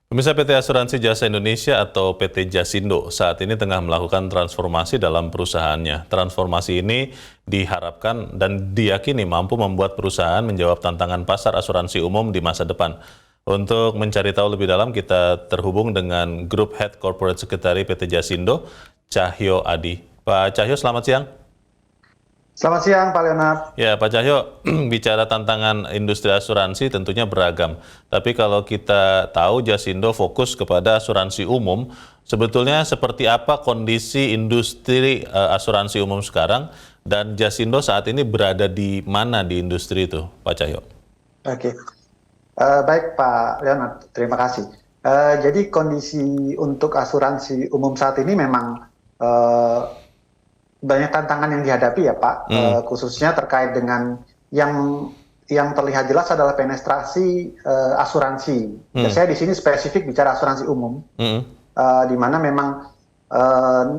Pemirsa, PT Asuransi Jasa Indonesia atau PT Jasindo saat ini tengah melakukan transformasi dalam perusahaannya. Transformasi ini diharapkan dan diyakini mampu membuat perusahaan menjawab tantangan pasar asuransi umum di masa depan. Untuk mencari tahu lebih dalam, kita terhubung dengan Group Head Corporate Secretary PT Jasindo, Cahyo Adi. Pak Cahyo, selamat siang. Selamat siang, Pak Leonard. Ya, Pak Cahyo, bicara tantangan industri asuransi tentunya beragam. Tapi kalau kita tahu Jasindo fokus kepada asuransi umum, sebetulnya seperti apa kondisi industri asuransi umum sekarang dan Jasindo saat ini berada di mana di industri itu, Pak Cahyo? Oke, baik Pak Leonard, terima kasih. Jadi kondisi untuk asuransi umum saat ini memang banyak tantangan yang dihadapi ya Pak, khususnya terkait dengan yang terlihat jelas adalah penetrasi asuransi. Saya di sini spesifik bicara asuransi umum, di mana memang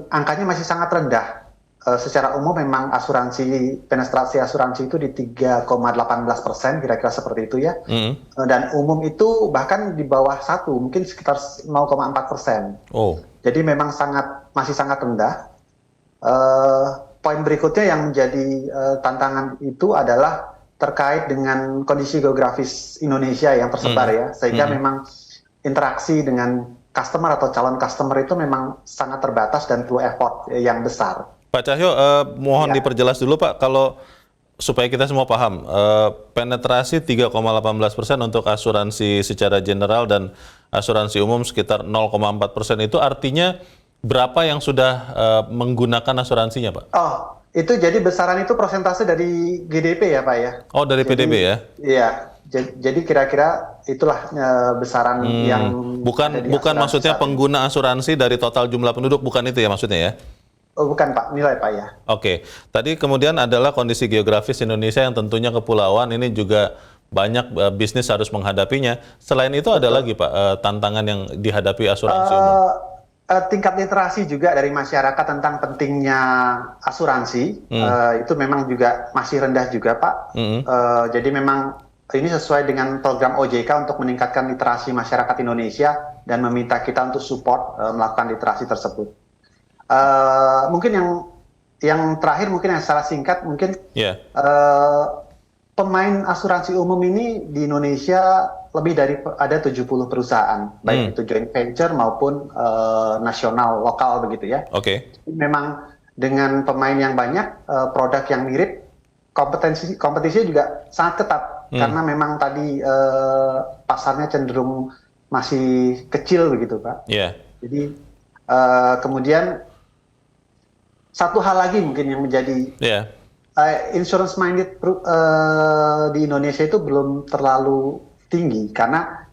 angkanya masih sangat rendah. Secara umum memang penetrasi asuransi itu di 3,18%, kira-kira seperti itu ya. Dan umum itu bahkan di bawah 1, mungkin sekitar 0,4%. Jadi memang masih sangat rendah. Poin berikutnya yang menjadi tantangan itu adalah terkait dengan kondisi geografis Indonesia yang tersebar ya, sehingga memang interaksi dengan customer atau calon customer itu memang sangat terbatas dan perlu effort yang besar. Pak Cahyo, mohon diperjelas dulu Pak, kalau supaya kita semua paham, penetrasi 3,18% untuk asuransi secara general dan asuransi umum sekitar 0,4% itu artinya berapa yang sudah menggunakan asuransinya, Pak? Oh, itu jadi besaran itu persentase dari GDP ya, Pak ya? Oh, dari PDB ya? Iya, jadi kira-kira itulah besaran yang bukan maksudnya pengguna asuransi dari total jumlah penduduk, bukan itu ya maksudnya ya? Oh, bukan Pak, nilai Pak ya. Oke, tadi kemudian adalah kondisi geografis Indonesia yang tentunya kepulauan ini juga banyak bisnis harus menghadapinya. Selain itu ada lagi Pak tantangan yang dihadapi asuransi umum? Tingkat literasi juga dari masyarakat tentang pentingnya asuransi itu memang juga masih rendah juga Pak. Jadi memang ini sesuai dengan program OJK untuk meningkatkan literasi masyarakat Indonesia dan meminta kita untuk support melakukan literasi tersebut. Mungkin yang terakhir mungkin yang secara singkat mungkin pemain asuransi umum ini di Indonesia lebih dari ada 70 perusahaan, baik itu joint venture maupun nasional lokal begitu ya. Memang dengan pemain yang banyak, produk yang mirip, kompetisinya juga sangat ketat karena memang tadi pasarnya cenderung masih kecil begitu Pak. Jadi kemudian satu hal lagi mungkin yang menjadi insurance minded di Indonesia itu belum terlalu tinggi karena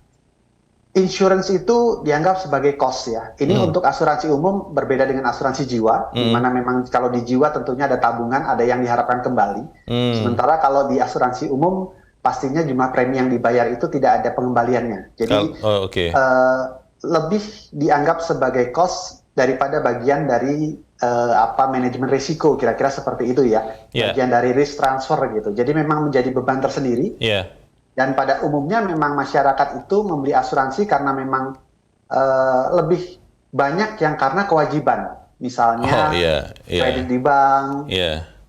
insurance itu dianggap sebagai cost ya. Ini untuk asuransi umum berbeda dengan asuransi jiwa, di mana memang kalau di jiwa tentunya ada tabungan, ada yang diharapkan kembali. Sementara kalau di asuransi umum pastinya jumlah premi yang dibayar itu tidak ada pengembaliannya. Jadi lebih dianggap sebagai cost daripada bagian dari manajemen risiko, kira-kira seperti itu ya. Bagian dari risk transfer gitu. Jadi memang menjadi beban tersendiri. Dan pada umumnya memang masyarakat itu membeli asuransi karena memang lebih banyak yang karena kewajiban. Misalnya kredit di bank,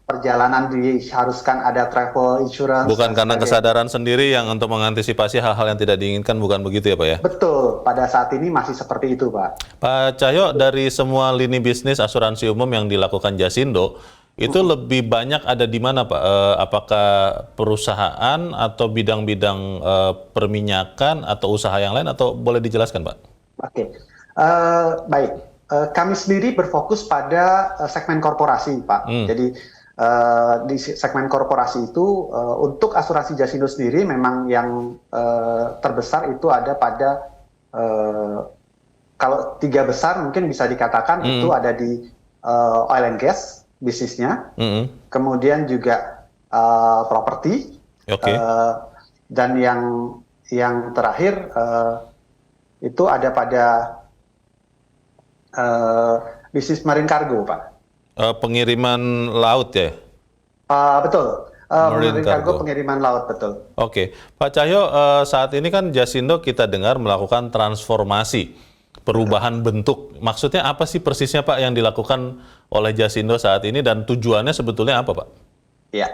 perjalanan diharuskan ada travel insurance. Bukan karena kesadaran sendiri yang untuk mengantisipasi hal-hal yang tidak diinginkan, bukan begitu ya Pak ya? Betul, pada saat ini masih seperti itu Pak. Pak Cahyo, dari semua lini bisnis asuransi umum yang dilakukan Jasindo, itu lebih banyak ada di mana Pak? Apakah perusahaan atau bidang-bidang perminyakan atau usaha yang lain, atau boleh dijelaskan Pak? Baik. Kami sendiri berfokus pada segmen korporasi Pak. Jadi di segmen korporasi itu untuk asuransi Jasindo sendiri memang yang terbesar itu ada pada kalau 3 besar mungkin bisa dikatakan itu ada di oil and gas bisnisnya, kemudian juga properti, dan yang terakhir itu ada pada bisnis marine cargo, Pak. Pengiriman laut ya? Betul. Marine Cargo. pengiriman laut, betul. Oke, Pak Cahyo, saat ini kan Jasindo kita dengar melakukan transformasi, perubahan bentuk. Maksudnya apa sih persisnya Pak yang dilakukan oleh Jasindo saat ini dan tujuannya sebetulnya apa Pak? Ya,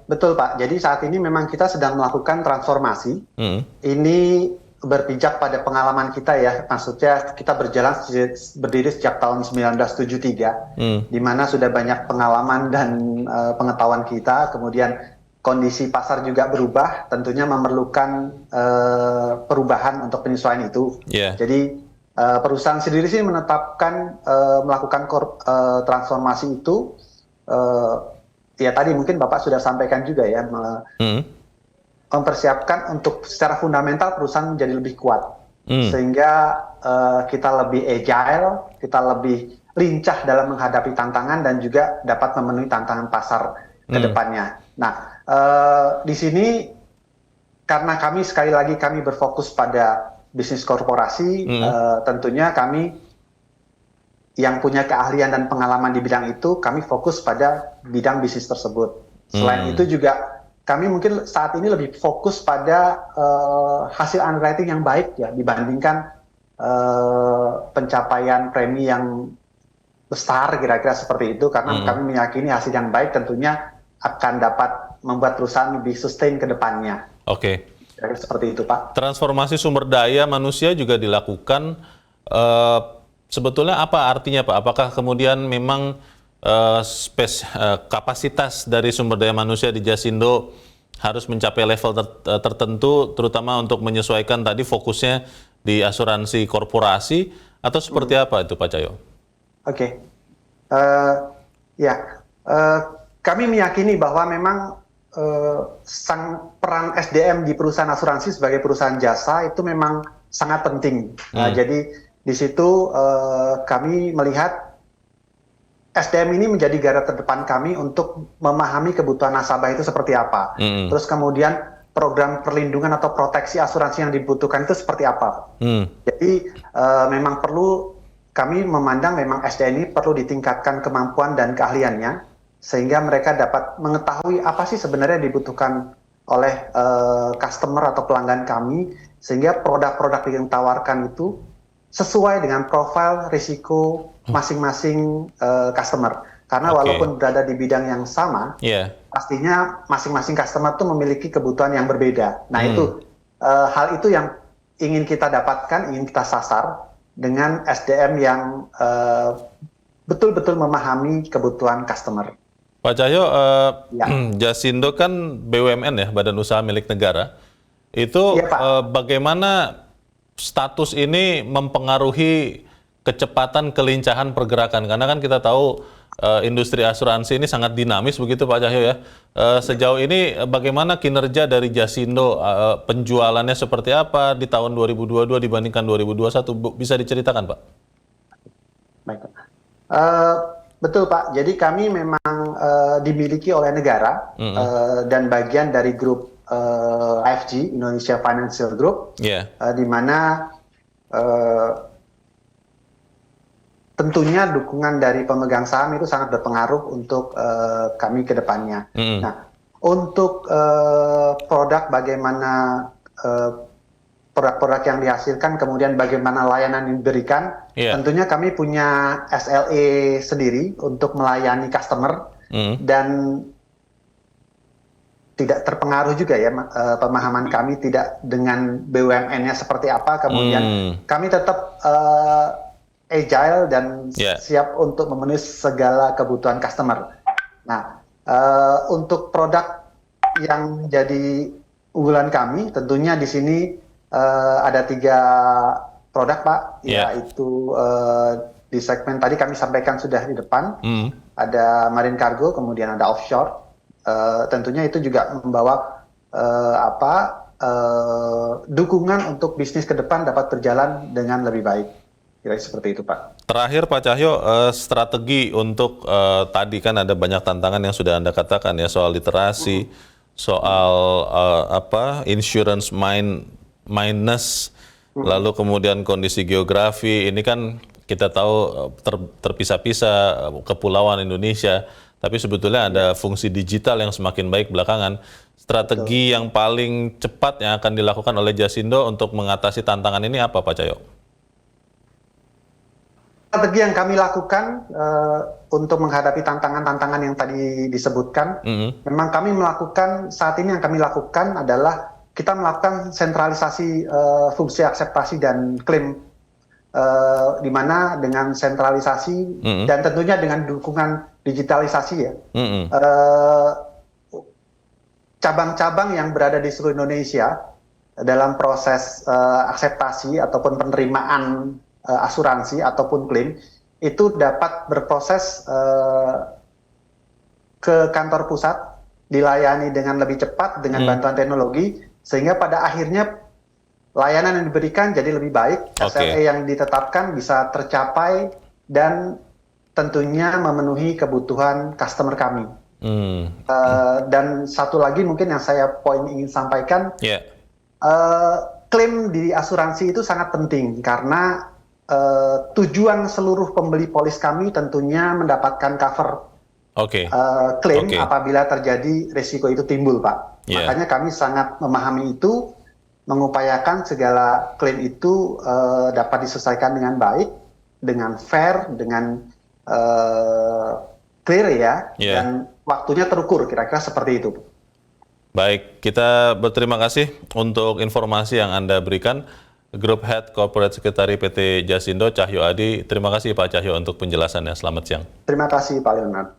betul Pak. Jadi saat ini memang kita sedang melakukan transformasi. Ini berpijak pada pengalaman kita ya, maksudnya kita berdiri sejak tahun 1973, di mana sudah banyak pengalaman dan pengetahuan kita, kemudian kondisi pasar juga berubah, tentunya memerlukan perubahan untuk penyesuaian itu. Jadi perusahaan sendiri sih menetapkan melakukan transformasi itu, ya tadi mungkin Bapak sudah sampaikan juga ya, mempersiapkan untuk secara fundamental perusahaan menjadi lebih kuat, sehingga kita lebih agile, kita lebih lincah dalam menghadapi tantangan dan juga dapat memenuhi tantangan pasar ke depannya. Nah, di sini karena kami sekali lagi kami berfokus pada bisnis korporasi, tentunya kami yang punya keahlian dan pengalaman di bidang itu, kami fokus pada bidang bisnis tersebut. Selain itu juga kami mungkin saat ini lebih fokus pada hasil underwriting yang baik ya dibandingkan pencapaian premi yang besar kira-kira seperti itu, karena kami meyakini hasil yang baik tentunya akan dapat membuat perusahaan lebih sustain ke depannya. Oke. Seperti itu Pak. Transformasi sumber daya manusia juga dilakukan. Sebetulnya apa artinya Pak? Apakah kemudian memang kapasitas dari sumber daya manusia di Jasindo harus mencapai level tertentu, terutama untuk menyesuaikan tadi fokusnya di asuransi korporasi, atau seperti apa itu Pak Cahyo? Oke, kami meyakini bahwa memang peran SDM di perusahaan asuransi sebagai perusahaan jasa itu memang sangat penting. Jadi di situ kami melihat SDM ini menjadi garda terdepan kami untuk memahami kebutuhan nasabah itu seperti apa. Terus kemudian program perlindungan atau proteksi asuransi yang dibutuhkan itu seperti apa. Jadi memang perlu kami memandang memang SDM ini perlu ditingkatkan kemampuan dan keahliannya, sehingga mereka dapat mengetahui apa sih sebenarnya dibutuhkan oleh customer atau pelanggan kami, sehingga produk-produk yang ditawarkan itu sesuai dengan profil risiko masing-masing customer. Karena walaupun berada di bidang yang sama, pastinya masing-masing customer itu memiliki kebutuhan yang berbeda. Nah itu hal itu yang ingin kita dapatkan, ingin kita sasar dengan SDM yang betul-betul memahami kebutuhan customer. Pak Cahyo, Jasindo kan BUMN ya, Badan Usaha Milik Negara. Itu bagaimana status ini mempengaruhi kecepatan kelincahan pergerakan? Karena kan kita tahu industri asuransi ini sangat dinamis begitu Pak Cahyo ya. Sejauh ini bagaimana kinerja dari Jasindo, penjualannya seperti apa di tahun 2022 dibandingkan 2021? Bisa diceritakan Pak? Baik Pak. Betul Pak, jadi kami memang dimiliki oleh negara dan bagian dari grup IFG, Indonesia Financial Group, di mana tentunya dukungan dari pemegang saham itu sangat berpengaruh untuk kami ke depannya. Nah, untuk produk bagaimana produk-produk yang dihasilkan, kemudian bagaimana layanan yang diberikan, tentunya kami punya SLA sendiri untuk melayani customer dan tidak terpengaruh juga ya pemahaman kami tidak dengan BUMN-nya seperti apa, kemudian kami tetap agile dan siap untuk memenuhi segala kebutuhan customer. Nah, untuk produk yang jadi unggulan kami, tentunya di sini ada 3 produk Pak, yaitu di segmen tadi kami sampaikan sudah di depan, ada Marine Cargo, kemudian ada offshore. Tentunya itu juga membawa dukungan untuk bisnis ke depan dapat berjalan dengan lebih baik. Kira seperti itu Pak. Terakhir Pak Cahyo, strategi untuk tadi kan ada banyak tantangan yang sudah Anda katakan ya, soal literasi, soal insurance minus, lalu kemudian kondisi geografi. Ini kan kita tahu terpisah-pisah kepulauan Indonesia. Tapi sebetulnya ada fungsi digital yang semakin baik belakangan. Strategi yang paling cepat yang akan dilakukan oleh Jasindo untuk mengatasi tantangan ini apa, Pak Cahyo? Strategi yang kami lakukan untuk menghadapi tantangan-tantangan yang tadi disebutkan, memang kami melakukan, saat ini yang kami lakukan adalah kita melakukan sentralisasi fungsi akseptasi dan klaim, di mana dengan sentralisasi dan tentunya dengan dukungan digitalisasi ya, cabang-cabang yang berada di seluruh Indonesia dalam proses akseptasi ataupun penerimaan asuransi ataupun klaim itu dapat berproses ke kantor pusat, dilayani dengan lebih cepat dengan bantuan teknologi, sehingga pada akhirnya layanan yang diberikan jadi lebih baik, SLA yang ditetapkan bisa tercapai dan tentunya memenuhi kebutuhan customer kami. Dan satu lagi mungkin yang saya ingin sampaikan, klaim di asuransi itu sangat penting karena tujuan seluruh pembeli polis kami tentunya mendapatkan cover klaim apabila terjadi risiko itu timbul, Pak. Makanya kami sangat memahami itu, mengupayakan segala klaim itu dapat diselesaikan dengan baik, dengan fair, dengan clear ya, dan waktunya terukur, kira-kira seperti itu. Baik, kita berterima kasih untuk informasi yang Anda berikan. Group Head Corporate Secretary PT Jasindo, Cahyo Adi. Terima kasih Pak Cahyo untuk penjelasannya. Selamat siang. Terima kasih Pak Leonard.